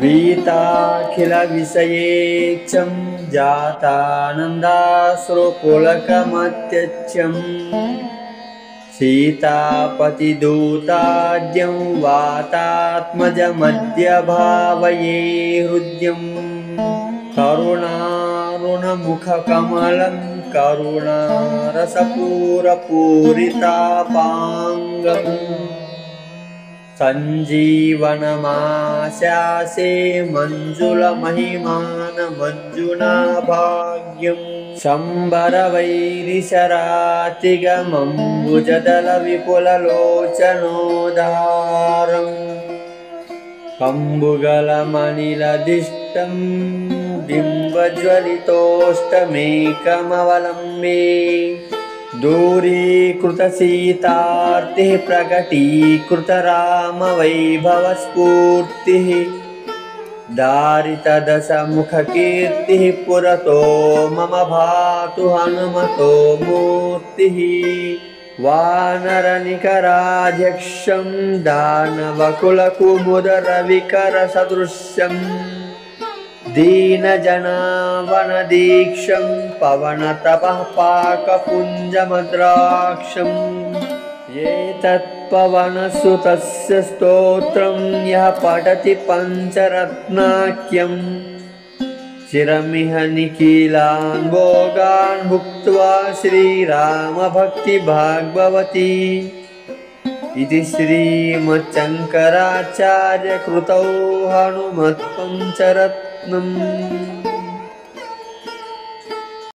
वीताखिलविषयेच्छं जातानन्दाश्रुपुलकमत्यच्चं सीतापतिदूताद्यं वातात्मजमद्य भावये हृद्यं करुणारुणमुखकमलं करुणारसपूरपूरितापाङ्गम् सञ्जीवनमाशासे मञ्जुलमहिमानमञ्जुना भाग्यम् शम्बरवैरिशरातिगमम्बुजदलविपुललोचनोदारम् कम्बुगलमनिलदिष्टं बिम्बज्वलितोष्टमेकमवलम्बे दूरीकृतसीतार्तिः प्रकटीकृतरामवैभवस्फूर्तिः दारितदशमुखकीर्तिः पुरतो मम भातु हनुमतो मूर्तिः वानरनिकराध्यक्षं दानवकुलकुमुदरविकरसदृश्यम् दीनजनावनदीक्षं पवनतपः पाकपुञ्जमद्राक्षम् एतत्पवनसुतस्य स्तोत्रं यः पठति पञ्चरत्नाख्यं चिरमिह निखिलान् भोगान् भुक्त्वा श्रीरामभक्तिभाग्भवति इति श्रीमच्छङ्कराचार्यकृतौ हनुमत्पञ्चरत्नम्।